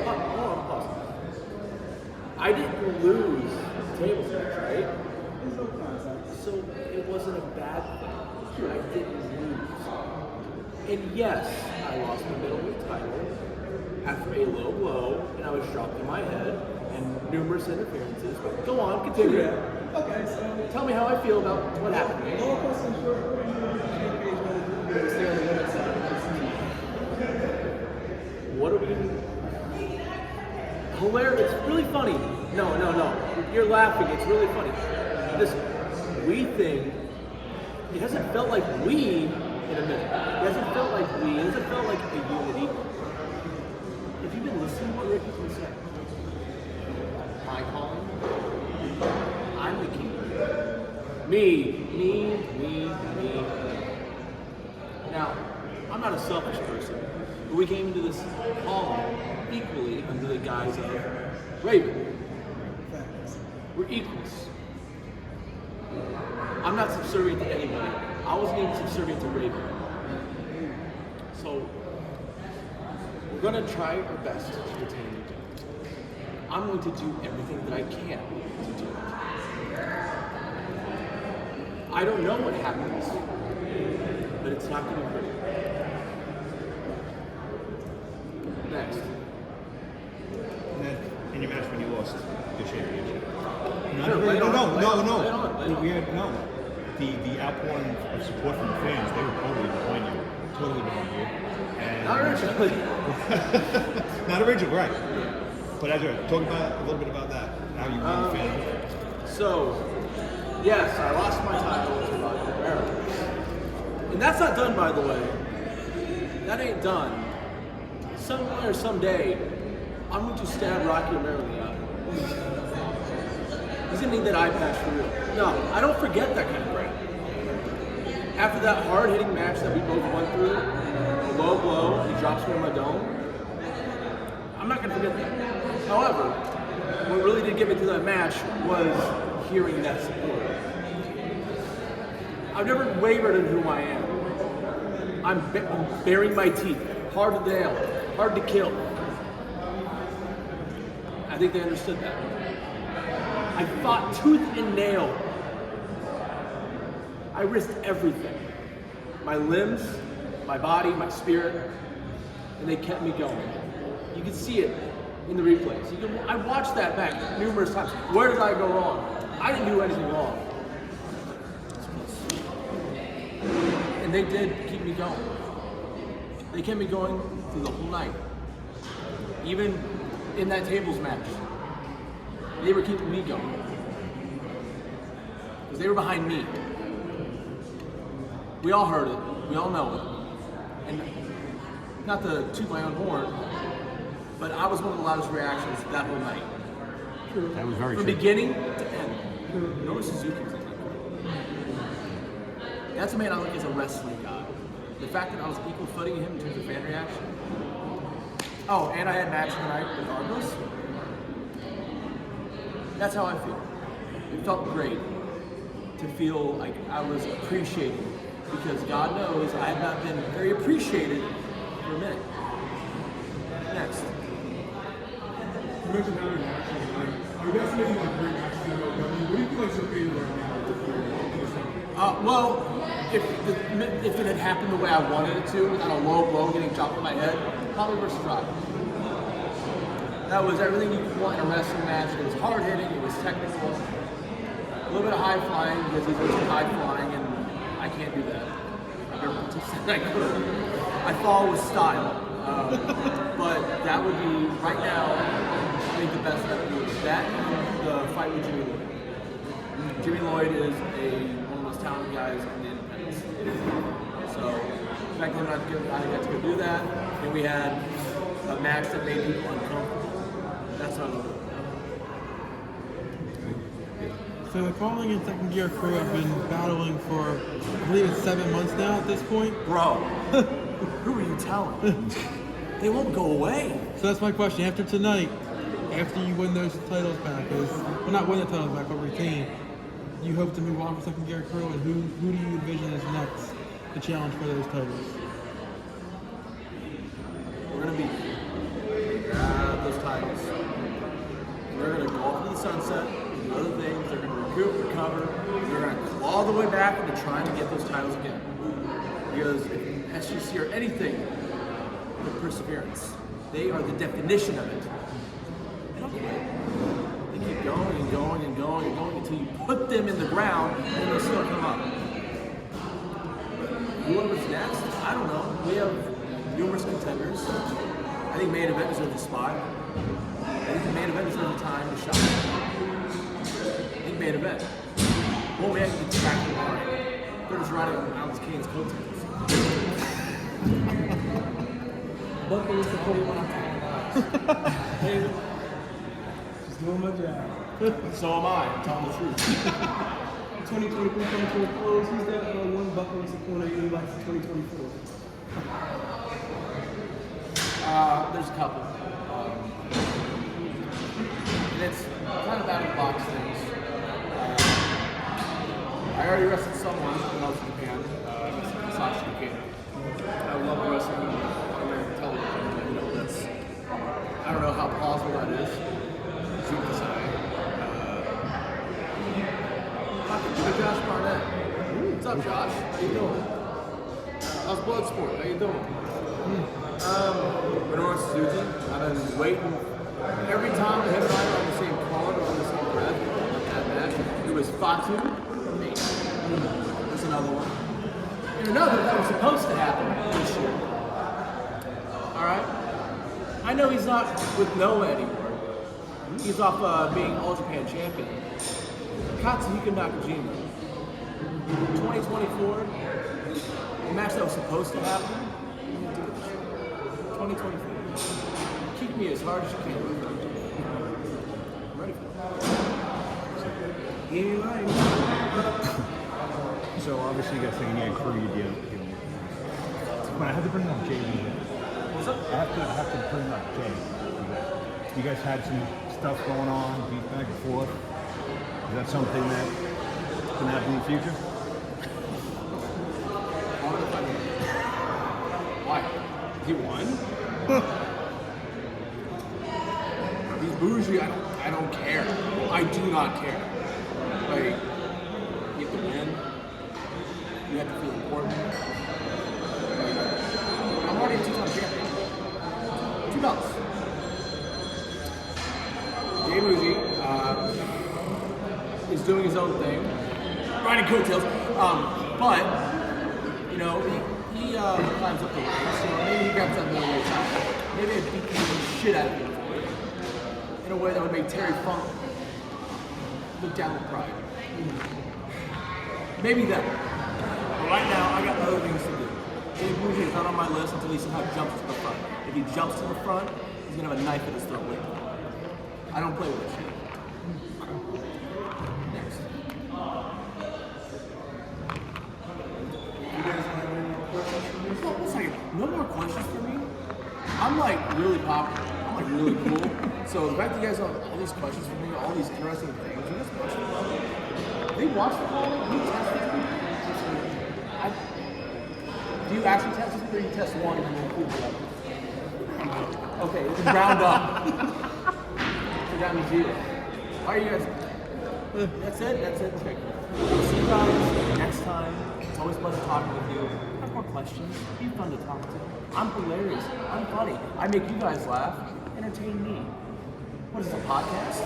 pause. I didn't lose the tables match, right? So it wasn't a bad thing. I didn't lose. And yes, I lost my middleweight title after a low blow, and I was dropped in my head, and numerous interferences. But go on, continue. Okay, so Tell me how I feel about what happened. lower person short, stay on the limit side. What are we doing? Hilarious. It's really funny. No. You're laughing. It's really funny. This we thing, it hasn't felt like we in a minute. It hasn't felt like we. It hasn't felt like a unity. Have you been listening to Ricky from say? My calling? I'm the king. Me. Now, I'm not a selfish person, but we came into this calling equally under the guise of Raven. We're equals. I'm not subservient to anybody. I wasn't even subservient to Raven. So, we're going to try our best to retain each other. I'm going to do everything that I can to do it. I don't know what happens, but it's not going to be pretty. Next. And then in your match when you lost the championship. Sure, lay it on. We had the outpouring of support from the fans. They were totally behind you, And Not originally. not originally, right? But as you're talking about a little bit about that, how you won the fan. So, yes, I lost my title to Rocky Romero. And that's not done, by the way. That ain't done. Somewhere, someday, I'm going to stab Rocky Romero in the eye. He's going to need that eye patch for real. No, I don't forget that kind of break. After that hard-hitting match that we both went through, a low blow, he drops me in my dome, I'm not going to forget that. However, what really did get me to that match was hearing that support. I've never wavered in who I am. I'm baring my teeth. Hard to nail, hard to kill. I think they understood that. I fought tooth and nail. I risked everything. My limbs, my body, my spirit, and they kept me going. You can see it in the replays. I watched that back numerous times. Where did I go wrong? I didn't do anything wrong. And they did keep me going. They kept me going through the whole night. Even in that tables match, they were keeping me going. Because they were behind me. We all heard it. We all know it. And not to toot my own horn, but I was one of the loudest reactions that whole night. That was very From true. beginning to end. Notice Suzuki's in it. That's a man I look as a wrestling god. The fact that I was equal footing him in terms of fan reaction. Oh, and I had match tonight regardless. That's how I feel. It felt great to feel like I was appreciated, because God knows I have not been very appreciated for a minute. Next. You mentioned how many matches, you guys making like great matches in MLW. What do you feel like your favorite right now? Well, if it had happened the way I wanted it to, without a low blow getting chopped in my head, probably versus Rocky. That was everything you could want in a wrestling match. It was hard hitting, it was technical, a little bit of high flying because he's just high flying, and I can't do that. I've never said I could. I fall with style, but that would be right now. I think the best that would be that and the fight with Jimmy Lloyd. Jimmy Lloyd is one of the most talented guys in the independents. So the fact that I got to go do that, and we had a match that made people uncomfortable. That's what I love. So the Calling and Second Gear crew have been battling for, I believe it's 7 months now at this point. Bro, who are you telling? They won't go away. So that's my question. After tonight, after you win those titles back, well, not win the titles back, but retain, you hope to move on for Second Gear crew, and who do you envision as next to challenge for those titles? We're gonna be those titles. And they're going to go off into the sunset, do other things. They're going to recoup, recover. They're going to claw the way back into trying to get those titles again. Because if SGC are anything with perseverance, they are the definition of it. They don't quit. They keep going and going and going and going until you put them in the ground and they'll still come up. Whoever's next, I don't know. We have numerous contenders. I think main event deserves a spot. I think the main event deserves a time to shine. I think main event. Well, we have to get back to the line. They're just riding on Alex Kane's coattails. Buckle is the 41 I'm Hey, just doing my job. So am I. I'm telling the truth. 2023 coming to a close. Who's that one buckle is the corner you like for 2024? There's a couple. And it's kind of out of the box things. I already wrestled someone when I was in Japan. I wrestled Sasha Japan. I love wrestling on American television. You know, that's, I don't know how plausible that is. You can decide. Good Josh Barnett. What's up, Josh? How you doing? How's Bloodsport? How you doing? Bernard Suzuki. I've been waiting. Every time him and I were on the same card or on the same breath, that match, it was Fatu or me. There's another one. And another that was supposed to happen this year. Alright? I know he's not with Noah anymore. He's off being All Japan champion. Katsuhiko Nakajima. 2024, the match that was supposed to happen, 2024. Kick me as hard as you can. I'm ready for it. Give me mine. So obviously you guys think you need a crew, you do. But I have to bring up Jay. What's up? I have to bring up Jay. You guys had some stuff going on, beat back and forth. Is that something that can happen in the future? Why? He won? He's bougie. I don't care. I do not care. Like, you have to win. You have to feel important. I'm already a two-time champion. 2 belts. Jay Bougie is doing his own thing, riding coattails. But you know, he climbs up the ranks. You know, maybe he grabs that middleweight title. Maybe I beat the shit out of him in a way that would make Terry Funk look down with pride. Maybe that. But right now, I got other things to do. Jay Bougie is not on my list until he somehow jumps to the front. If he jumps to the front, he's gonna have a knife in his throat later. I don't play with this shit. Next. You guys have any more questions for me? One second. No more questions for me? I'm like really popular. I'm like really cool. So the fact that you guys have all these questions for me, all these interesting things, you guys watch the Do you watch the call? Do you test these people? Do you actually test these people or you test one and then prove the other? Okay, it's round up. It's down to 0. How are you guys? That's it. Okay. See you guys next time. It's always a pleasure talking with you. Have more questions. Be fun to talk to. I'm hilarious. I'm funny. I make you guys laugh. Entertain me. What is this, a podcast?